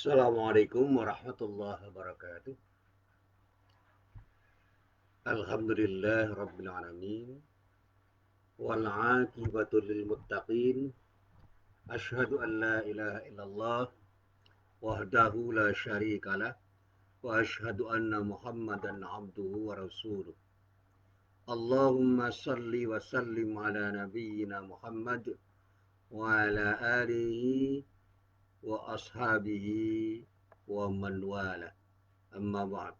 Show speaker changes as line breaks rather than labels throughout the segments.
Assalamualaikum warahmatullahi wabarakatuh. Alhamdulillah rabbil alamin wal aqibatu lil muttaqin. Asyhadu an la ilaha illallah wahdahu la syarikalah wa asyhadu anna Muhammadan abduhu wa rasuluh. Allahumma salli wa sallim ala nabiyyina Muhammad wa ala alihi wa ashabihi wa man wala. Amma ba'd.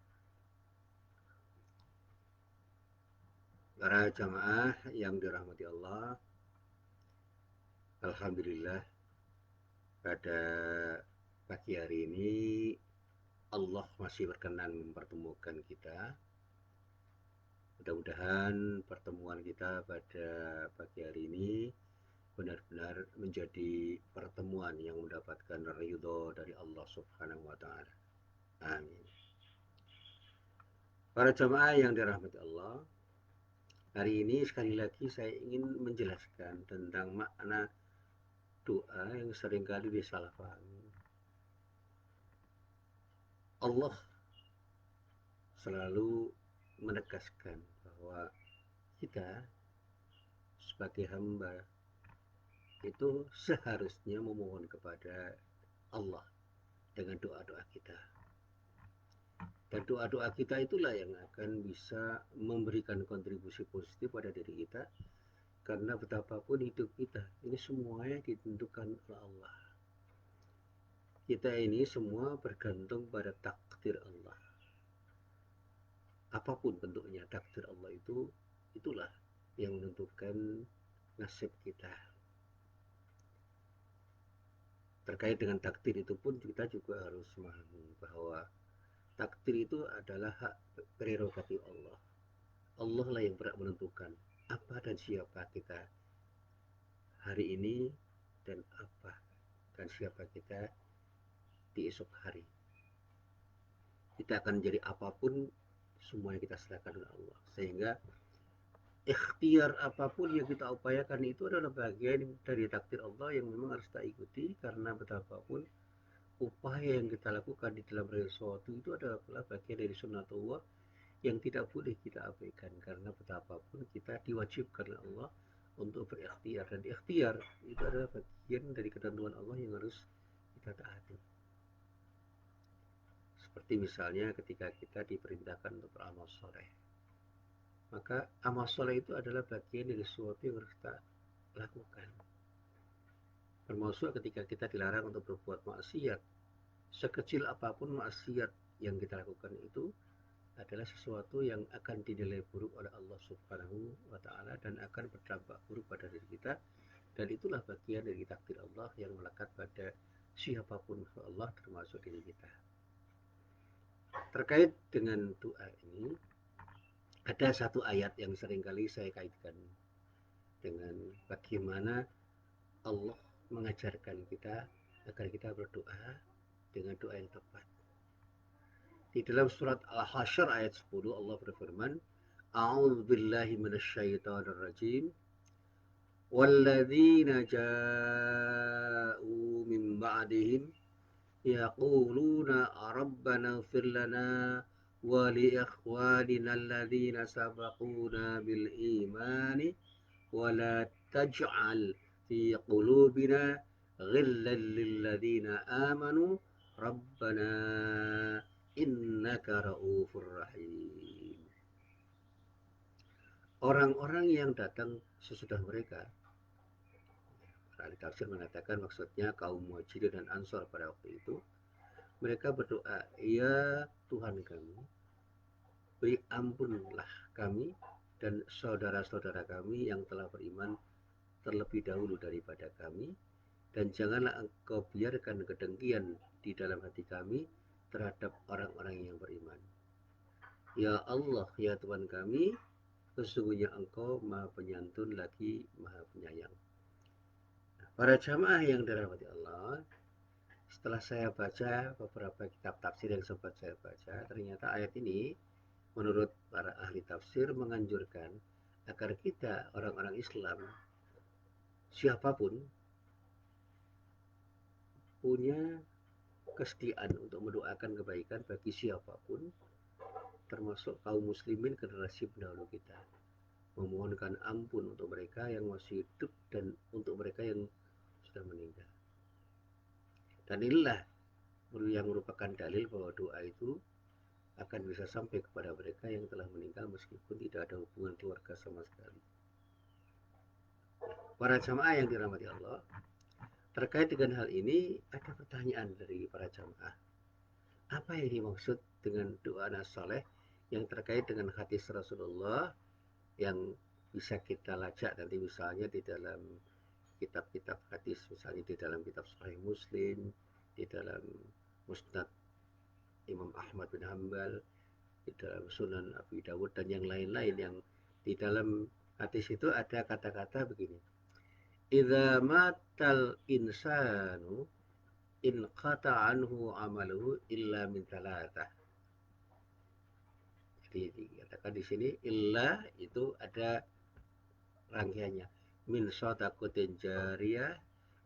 Para jamaah yang dirahmati Allah, alhamdulillah pada pagi hari ini Allah masih berkenan mempertemukan kita. Mudah-mudahan pertemuan kita pada pagi hari ini benar-benar menjadi pertemuan yang mendapatkan ridho dari Allah Subhanahu wa taala. Amin. Para jamaah yang dirahmati Allah, hari ini sekali lagi saya ingin menjelaskan tentang makna doa yang seringkali disalahpahami. Allah selalu menegaskan bahwa kita sebagai hamba itu seharusnya memohon kepada Allah dengan doa-doa kita. Dan doa-doa kita itulah yang akan bisa memberikan kontribusi positif pada diri kita. Karena betapapun hidup kita, ini semuanya ditentukan oleh Allah. Kita ini semua bergantung pada takdir Allah. Apapun bentuknya, takdir Allah itulah yang menentukan nasib kita. Terkait dengan takdir itu pun kita juga harus memahami bahwa takdir itu adalah hak prerogatif Allah. Allah lah yang berhak menentukan apa dan siapa kita hari ini dan apa dan siapa kita di esok hari. Kita akan menjadi apapun, semuanya kita serahkan kepada Allah. Sehingga ikhtiar apapun yang kita upayakan itu adalah bagian dari takdir Allah yang memang harus kita ikuti, karena betapapun upaya yang kita lakukan di dalam sesuatu itu adalah bagian dari sunnatullah yang tidak boleh kita abaikan, karena betapapun kita diwajibkan oleh Allah untuk berikhtiar, dan ikhtiar itu adalah bagian dari ketentuan Allah yang harus kita taati. Seperti misalnya ketika kita diperintahkan untuk beramal soleh, maka amal soleh itu adalah bagian dari sesuatu yang harus kita lakukan. Termasuk ketika kita dilarang untuk berbuat maksiat, sekecil apapun maksiat yang kita lakukan itu adalah sesuatu yang akan dinilai buruk oleh Allah Subhanahu wa taala dan akan berdampak buruk pada diri kita, dan itulah bagian dari takdir Allah yang melekat pada siapapun Allah, termasuk diri kita. Terkait dengan doa ini, ada satu ayat yang seringkali saya kaitkan dengan bagaimana Allah mengajarkan kita agar kita berdoa dengan doa yang tepat. Di dalam surat Al-Hasyr ayat 10 Allah berfirman, A'udzubillahi minasyaitonir rajim. Walladzina ja'u min ba'dihim yaquluna rabbana ighfir lana wa li ikhwanina alladzina sabaquna bil imani wa la taj'al fi qulubina ghillan lil ladzina amanu rabbana innaka raufur rahim. Orang-orang yang datang sesudah mereka, ahli tafsir mengatakan maksudnya kaum Muhajirin dan Ansor pada waktu itu, mereka berdoa, ya Tuhan kami, beri ampunlah kami dan saudara-saudara kami yang telah beriman terlebih dahulu daripada kami, dan janganlah engkau biarkan kedengkian di dalam hati kami terhadap orang-orang yang beriman. Ya Allah, ya Tuhan kami, sesungguhnya engkau maha penyantun lagi maha penyayang. Para jamaah yang dirahmati Allah, setelah saya baca beberapa kitab tafsir yang sempat saya baca, ternyata ayat ini menurut para ahli tafsir menganjurkan agar kita orang-orang Islam siapapun punya kesetiaan untuk mendoakan kebaikan bagi siapapun, termasuk kaum muslimin generasi pendahulu kita, memohonkan ampun untuk mereka yang masih hidup dan untuk mereka yang sudah meninggal. Dan inilah yang merupakan dalil bahwa doa itu akan bisa sampai kepada mereka yang telah meninggal meskipun tidak ada hubungan keluarga sama sekali. Para jamaah yang dirahmati Allah, terkait dengan hal ini ada pertanyaan dari para jamaah. Apa yang dimaksud dengan doa anak saleh yang terkait dengan hadis Rasulullah yang bisa kita lacak nanti misalnya di dalam kitab-kitab hadis, misalnya di dalam kitab Sahih Muslim, di dalam Musnad Imam Ahmad bin Hambal, di dalam Sunan Abi Dawud dan yang lain-lain, yang di dalam hadis itu ada kata-kata begini. Idza matal insanu in qata anhu amaluhu illa min thalathah. Jadi dikatakan di sini illa itu ada rangkaiannya. Min shadaqatin jariyah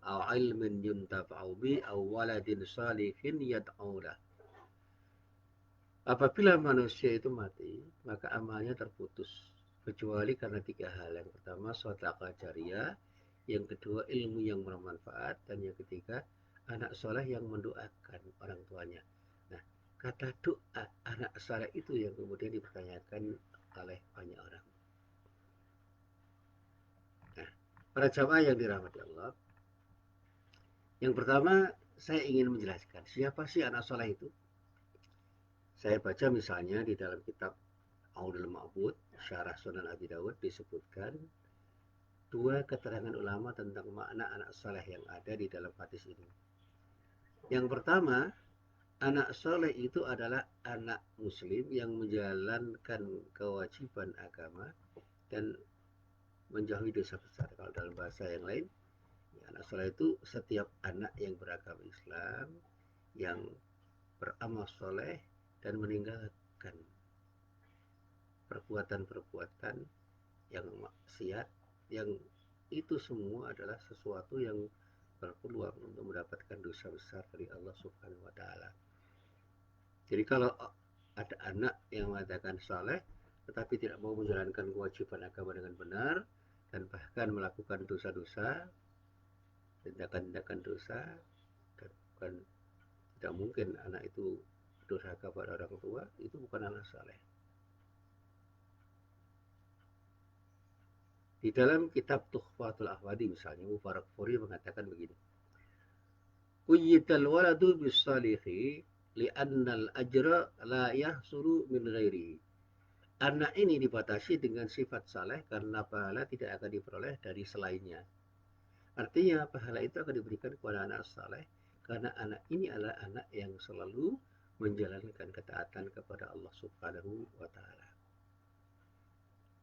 au ilmin yuntafa'u bi au waladin salihin yad'u lah. Apabila manusia itu mati, maka amalnya terputus kecuali karena tiga hal. Yang pertama sedekah jariyah, yang kedua ilmu yang bermanfaat, dan yang ketiga anak soleh yang mendoakan orang tuanya. Nah, kata doa anak soleh itu yang kemudian dipertanyakan oleh banyak orang. Nah, para jamaah yang dirahmati Allah, yang pertama saya ingin menjelaskan siapa sih anak soleh itu. Saya baca misalnya di dalam kitab Aunul Ma'bud, Syarah Sunan Abi Dawud disebutkan dua keterangan ulama tentang makna anak saleh yang ada di dalam hadis ini. Yang pertama, anak saleh itu adalah anak muslim yang menjalankan kewajiban agama dan menjauhi dosa besar. Kalau dalam bahasa yang lain, anak saleh itu setiap anak yang beragama Islam, yang beramal soleh dan meninggalkan perbuatan-perbuatan yang maksiat, yang itu semua adalah sesuatu yang berpeluang untuk mendapatkan dosa besar dari Allah Subhanahu wa taala. Jadi kalau ada anak yang mengatakan saleh tetapi tidak mau menjalankan kewajiban agama dengan benar dan bahkan melakukan dosa-dosa, tindakan-tindakan dosa, dan bukan, tidak mungkin anak itu durhaka kepada orang tua, itu bukan anak saleh. Di dalam kitab Tuhfatul Ahwadi misalnya, Mubarak Furi mengatakan begini. Quyyital waladu bisalihi li'annal ajra la yahsulu min ghairihi. Anak ini dibatasi dengan sifat saleh karena pahala tidak akan diperoleh dari selainnya. Artinya pahala itu akan diberikan kepada anak saleh karena anak ini adalah anak yang selalu menjalankan ketaatan kepada Allah Subhanahu wa taala.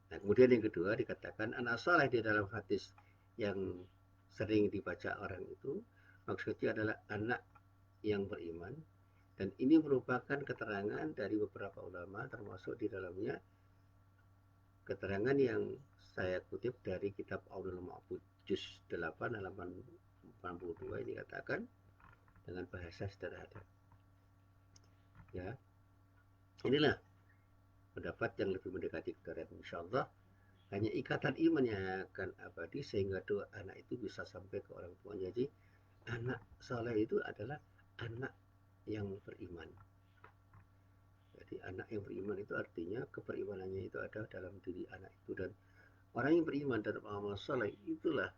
Nah, kemudian yang kedua dikatakan anak saleh di dalam hadis yang sering dibaca orang itu maksudnya adalah anak yang beriman, dan ini merupakan keterangan dari beberapa ulama, termasuk di dalamnya keterangan yang saya kutip dari kitab Aunul Ma'bud juz 8 halaman 82. Ini dikatakan dengan bahasa sederhana. Ya, inilah pendapat yang lebih mendekati kebenaran. Insyaallah hanya ikatan iman yang akan abadi sehingga doa anak itu bisa sampai ke orang tua. Jadi anak saleh itu adalah anak yang beriman. Jadi anak yang beriman itu artinya keberimanannya itu ada dalam diri anak itu, dan orang yang beriman dan beramal saleh itulah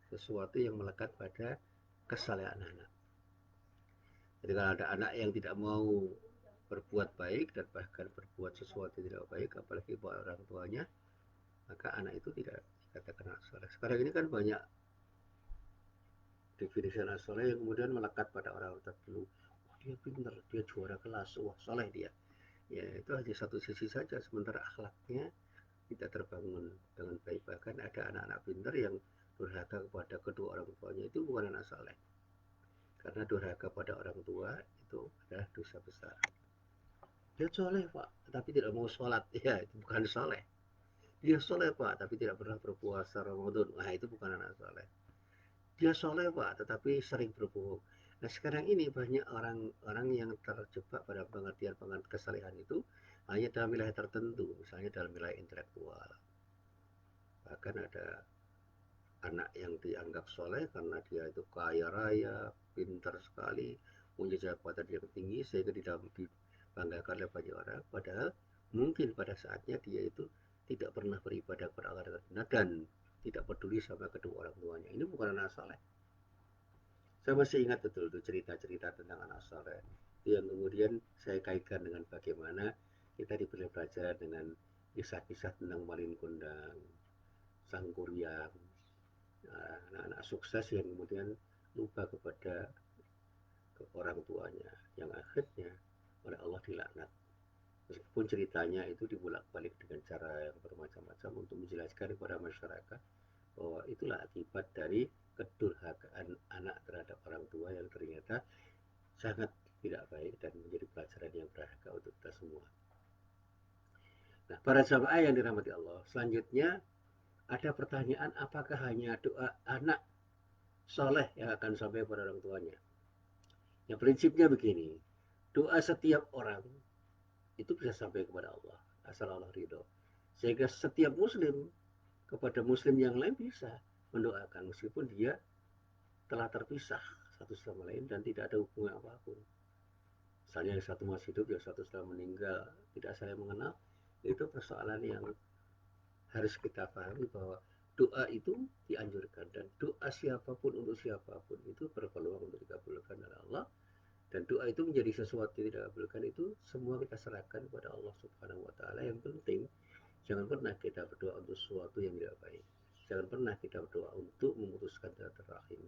sesuatu yang melekat pada kesalehan anak. Jadi kalau ada anak yang tidak mau berbuat baik dan bahkan berbuat sesuatu yang tidak baik, apalagi buat orang tuanya, maka anak itu tidak dikatakan anak saleh. Sekarang ini kan banyak definisi anak saleh yang kemudian melekat pada orang tertentu. Oh, dia pintar, dia juara kelas, wah saleh dia. Ya itu hanya satu sisi saja, sementara akhlaknya tidak terbangun dengan baik. Bahkan ada anak-anak pintar yang durhaka kepada kedua orang tuanya, itu bukan anak saleh. Karena durhaka pada orang tua itu adalah dosa besar. Dia soleh pak, tapi tidak mau sholat, ya itu bukan soleh. Dia soleh pak, tapi tidak pernah berpuasa Ramadan, nah itu bukan anak soleh. Dia soleh pak, tetapi sering berbohong, Nah sekarang ini banyak orang-orang yang terjebak pada pengertian kesalehan itu hanya dalam wilayah tertentu, misalnya dalam wilayah intelektual. Bahkan ada anak yang dianggap soleh karena dia itu kaya raya, pintar sekali, punya jabatan yang tinggi sehingga dibanggakan oleh banyak orang. Padahal mungkin pada saatnya dia itu tidak pernah beribadah kepada Allah dan tidak peduli sama kedua orang tuanya. Ini bukan anak soleh. Saya masih ingat betul tuh cerita-cerita tentang anak soleh yang kemudian saya kaitkan dengan bagaimana kita diberi pelajaran dengan kisah-kisah tentang Malin Kundang, Sang Kuryang, anak-anak sukses yang kemudian lupa kepada orang tuanya yang akhirnya oleh Allah dilaknat. Meskipun ceritanya itu dibulak-balik dengan cara yang bermacam-macam untuk menjelaskan kepada masyarakat bahwa itulah akibat dari kedurhakaan anak terhadap orang tua yang ternyata sangat tidak baik dan menjadi pelajaran yang berharga untuk kita semua. Nah, para jamaah yang dirahmati Allah, selanjutnya ada pertanyaan apakah hanya doa anak soleh yang akan sampai pada orang tuanya. Yang prinsipnya begini, doa setiap orang itu bisa sampai kepada Allah, asal Allah ridho. Sehingga setiap muslim kepada muslim yang lain bisa mendoakan meskipun dia telah terpisah satu sama lain dan tidak ada hubungan apapun. Misalnya yang satu masih hidup, yang satu sudah meninggal, tidak saling mengenal, itu persoalan yang harus kita pahami bahwa doa itu dianjurkan dan doa siapapun untuk siapapun itu berpeluang untuk dikabulkan oleh Allah dan doa itu menjadi sesuatu yang tidak dikabulkan itu semua kita serahkan kepada Allah Subhanahu wa taala. Yang penting jangan pernah kita berdoa untuk sesuatu yang tidak baik. Jangan pernah kita berdoa untuk memutuskan silaturahim.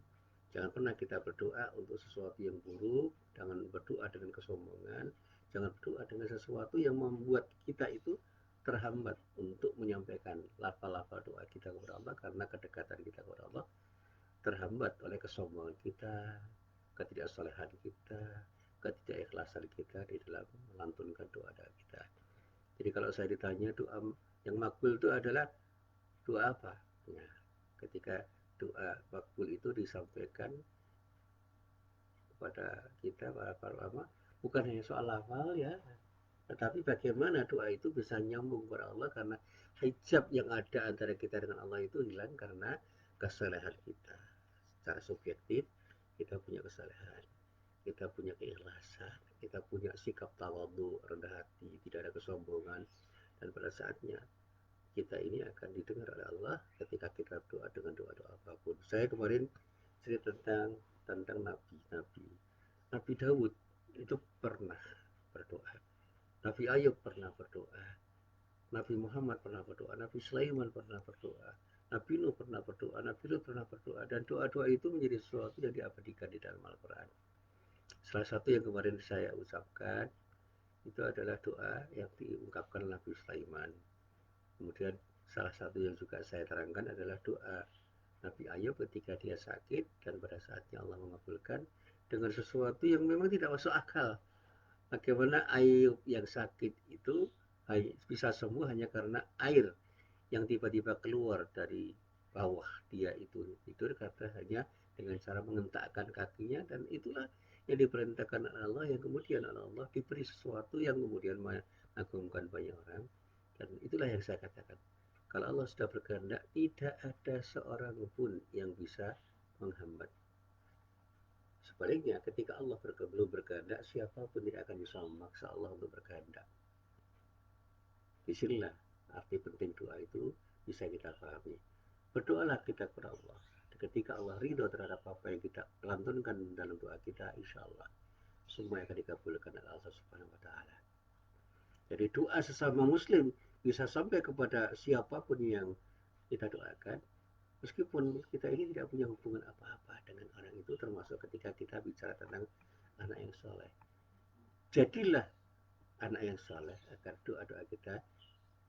Jangan pernah kita berdoa untuk sesuatu yang buruk. Jangan berdoa dengan kesombongan. Jangan berdoa dengan sesuatu yang membuat kita itu terhambat untuk menyampaikan lafal-lafal doa kita kepada Allah karena kedekatan kita kepada Allah terhambat oleh kesombongan kita, ketidaksolehan kita, ketidakikhlasan kita di dalam melantunkan doa-doa kita. Jadi kalau saya ditanya doa yang makbul itu adalah doa apa? Nah, ketika doa makbul itu disampaikan kepada kita para ulama, bukan hanya soal lafal ya, tetapi bagaimana doa itu bisa nyambung kepada Allah karena hijab yang ada antara kita dengan Allah itu hilang karena kesalehan kita. Secara subjektif kita punya kesalehan, kita punya keikhlasan, kita punya sikap tawadhu, rendah hati, tidak ada kesombongan dan pada saatnya kita ini akan didengar oleh Allah ketika kita berdoa dengan doa-doa apapun. Saya kemarin cerita tentang nabi-nabi. Nabi Daud itu pernah berdoa. Nabi Ayub pernah berdoa. Nabi Muhammad pernah berdoa. Nabi Sulaiman pernah berdoa. Nabi Nuh pernah berdoa. Nabi Lut pernah berdoa. Dan doa-doa itu menjadi sesuatu yang diabadikan di dalam Al-Quran. Salah satu yang kemarin saya ucapkan itu adalah doa yang diungkapkan Nabi Sulaiman. Kemudian salah satu yang juga saya terangkan adalah doa Nabi Ayub ketika dia sakit dan pada saatnya Allah mengabulkan dengan sesuatu yang memang tidak masuk akal. Bagaimana Ayub yang sakit itu bisa sembuh hanya karena air yang tiba-tiba keluar dari bawah dia itu tidur karena hanya dengan cara mengentakkan kakinya dan itulah yang diperintahkan oleh Allah yang kemudian oleh Allah diberi sesuatu yang kemudian mengagumkan banyak orang dan itulah yang saya katakan. Kalau Allah sudah berkehendak, tidak ada seorang pun yang bisa menghambat. Sebaliknya, ketika Allah belum berkehendak, siapapun tidak akan bisa memaksa Allah untuk berkehendak. Disinilah arti penting doa itu bisa kita pahami. Berdoalah kita kepada Allah. Ketika Allah ridho terhadap apa yang kita lantunkan dalam doa kita, insya Allah semua akan dikabulkan oleh Allah Subhanahu Wa Taala. Jadi doa sesama Muslim bisa sampai kepada siapapun yang kita doakan, meskipun kita ini tidak punya hubungan apa-apa dengan orang itu, termasuk ketika kita bicara tentang anak yang soleh. Jadilah anak yang soleh agar doa-doa kita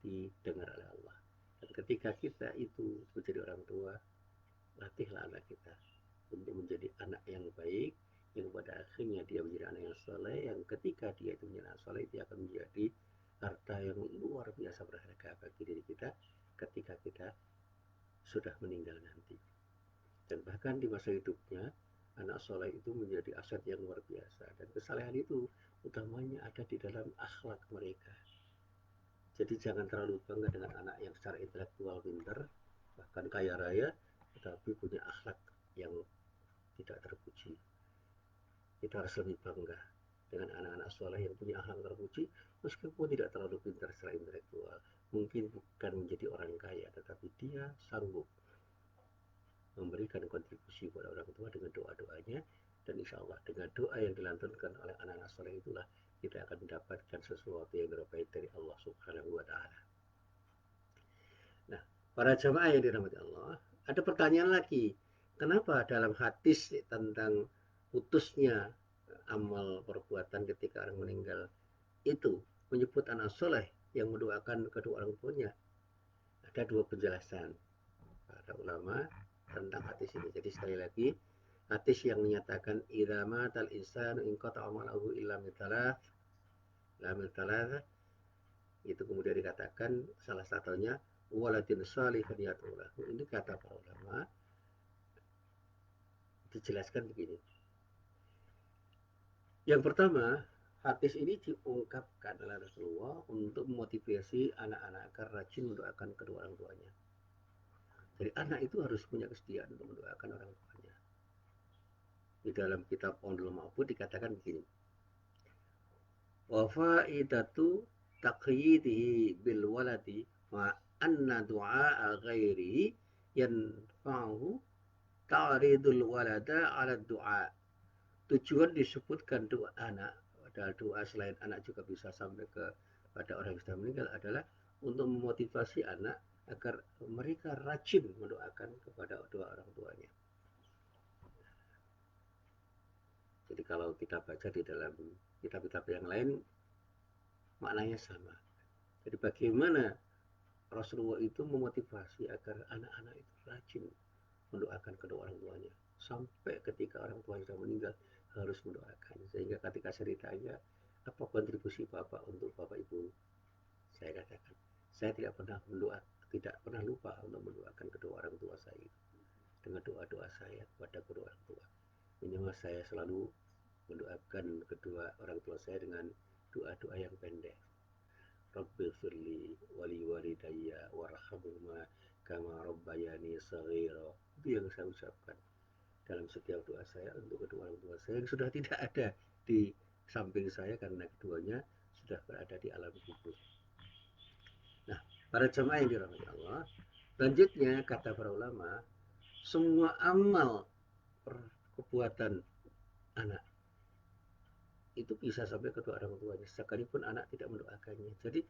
didengar oleh Allah. Dan ketika kita itu menjadi orang tua, latihlah anak kita untuk menjadi anak yang baik, yang pada akhirnya dia menjadi anak yang soleh, yang ketika dia itu menjadi anak soleh, dia akan menjadi harta yang luar biasa berharga bagi diri kita ketika kita sudah meninggal nanti. Dan bahkan di masa hidupnya anak soleh itu menjadi aset yang luar biasa, dan kesalehan itu utamanya ada di dalam akhlak mereka. Jadi jangan terlalu bangga dengan anak yang secara intelektual pintar, bahkan kaya raya, tetapi punya akhlak yang tidak terpuji. Kita harus lebih bangga dengan anak-anak soleh yang punya akhlak terpuji, meskipun tidak terlalu pintar secara intelektual. Mungkin bukan menjadi orang kaya, tetapi dia sanggup memberikan kontribusi kepada orang tua dengan doa-doanya, dan insya Allah dengan doa yang dilantunkan oleh anak-anak soleh itulah kita akan mendapatkan sesuatu yang terbaik dari Allah Subhanahu wa Ta'ala. Nah, para jamaah yang dirahmati Allah, ada pertanyaan lagi. Kenapa dalam hadis tentang putusnya amal perbuatan ketika orang meninggal itu menyebut anak soleh yang mendoakan kedua orang tuanya? Ada dua penjelasan para ulama tentang hadis ini. Jadi sekali lagi, hadis yang menyatakan idza matal insanu in qata amalahu illa min thalath, la min thalath, itu kemudian dikatakan salah satunya waladin shalihin yad'ulah. Ini kata para ulama dijelaskan begini. Yang pertama, hadis ini diungkapkan oleh Rasulullah untuk memotivasi anak-anak agar rajin mendoakan kedua orang tuanya. Jadi anak itu harus punya kesetiaan untuk mendoakan orang tuanya. Di dalam kitab Ondul Ma'bud dikatakan begini. Wa faidatu taqyidihi bil waladi ma anna du'a ghairihi yanfa'uhu ta'ridul walada 'ala du'a. Tujuan disebutkan doa anak, padahal doa selain anak juga bisa sampai kepada orang yang sudah meninggal, adalah untuk memotivasi anak agar mereka rajin mendoakan kepada dua orang tuanya. Jadi kalau kita baca di dalam kitab-kitab yang lain, maknanya sama. Jadi bagaimana Rasulullah itu memotivasi agar anak-anak itu rajin mendoakan kedua orang tuanya. Sampai ketika orang tua sudah meninggal harus mendoakan. Sehingga ketika saya ditanya, apa kontribusi Bapak untuk Bapak Ibu? Saya katakan, saya tidak pernah lupa untuk mendoakan kedua orang tua saya dengan doa-doa saya kepada kedua orang tua. Minimal saya selalu mendoakan kedua orang tua saya dengan doa-doa yang pendek. Rabbil firli wali walidayya warhamhuma kama rabbayani shaghira. Itu yang saya ucapkan dalam setiap doa saya untuk kedua orang tua saya yang sudah tidak ada di samping saya karena keduanya sudah berada di alam kubur. Nah, para jemaah yang dirahmati Allah, selanjutnya kata para ulama, semua amal perbuatan anak itu bisa sampai kedua orang tuanya sekalipun anak tidak mendoakannya. Jadi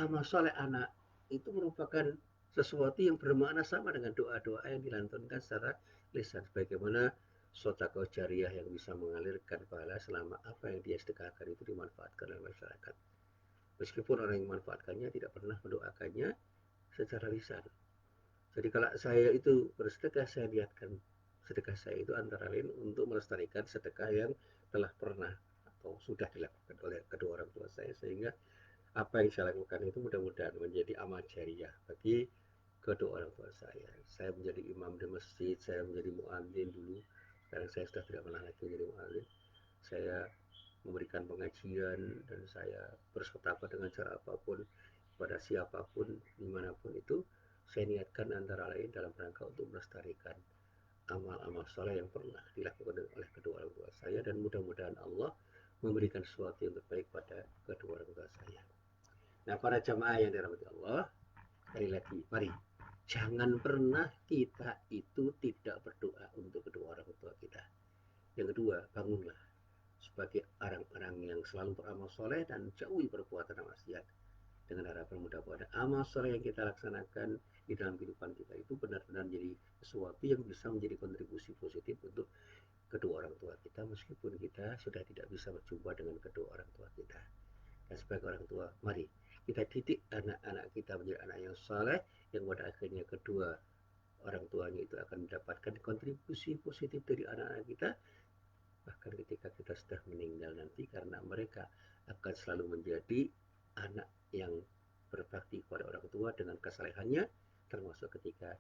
amal soleh anak itu merupakan sesuatu yang bermakna sama dengan doa-doa yang dilantunkan secara lisan, sebagaimana sedekah jariah yang bisa mengalirkan pahala selama apa yang dia sedekahkan itu dimanfaatkan oleh masyarakat, meskipun orang yang memanfaatkannya tidak pernah mendoakannya secara lisan. Jadi kalau saya itu bersedekah, saya lihatkan sedekah saya itu antara lain untuk melestarikan sedekah yang telah pernah atau sudah dilakukan oleh kedua orang tua saya, sehingga apa yang saya lakukan itu mudah-mudahan menjadi amal jariah bagi kedua orang tua saya. Saya menjadi imam di masjid, saya menjadi muadzin dulu. Sekarang saya sudah tidak pernah lagi menjadi muadzin. Saya memberikan pengajian dan saya bersedekah dengan cara apapun pada siapapun dimanapun itu. Saya niatkan antara lain dalam rangka untuk melestarikan amal-amal soleh yang pernah dilakukan oleh kedua orang tua saya, dan mudah-mudahan Allah memberikan sesuatu yang terbaik pada kedua orang tua saya. Nah, para jamaah yang dirahmati Allah, sekali lagi, mari jangan pernah kita itu tidak berdoa untuk kedua orang tua kita. Yang kedua, bangunlah sebagai orang-orang yang selalu beramal soleh dan jauhi perbuatan maksiat, dengan harapan mudah-mudahan amal soleh yang kita laksanakan di dalam kehidupan kita itu benar-benar menjadi sesuatu yang bisa menjadi kontribusi positif untuk kedua orang tua kita, meskipun kita sudah tidak bisa berjumpa dengan kedua orang tua kita. Dan sebagai orang tua, mari kita didik anak-anak kita menjadi anak yang saleh, yang pada akhirnya kedua orang tuanya itu akan mendapatkan kontribusi positif dari anak-anak kita, bahkan ketika kita sudah meninggal nanti, karena mereka akan selalu menjadi anak yang berbakti kepada orang tua dengan kesalehannya, termasuk ketika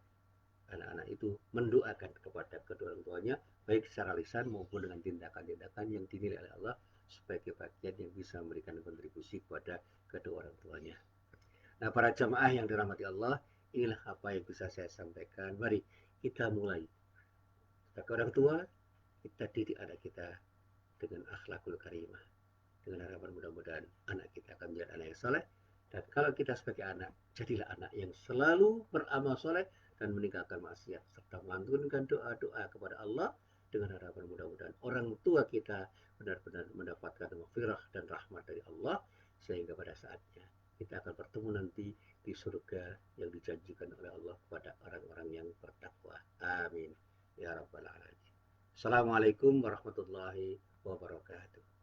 anak-anak itu mendoakan kepada kedua orang tuanya baik secara lisan maupun dengan tindakan-tindakan yang dinilai oleh Allah sebagai bagian yang bisa memberikan kontribusi kepada kedua orang tuanya. Nah, para jamaah yang dirahmati Allah, inilah apa yang bisa saya sampaikan. Mari kita mulai. Sebagai orang tua, kita didik anak kita dengan akhlakul karimah. Dengan harapan mudah-mudahan anak kita akan menjadi anak yang soleh. Dan kalau kita sebagai anak, jadilah anak yang selalu beramal soleh dan meninggalkan maksiat. Serta melantunkan doa-doa kepada Allah dengan harapan mudah-mudahan orang tua kita benar-benar mendapatkan maghfirah dan rahmat dari Allah. Sehingga pada saatnya kita akan bertemu nanti di surga yang dijanjikan oleh Allah kepada orang-orang yang bertakwa. Amin. Ya Rabbal Alamin. Assalamualaikum warahmatullahi wabarakatuh.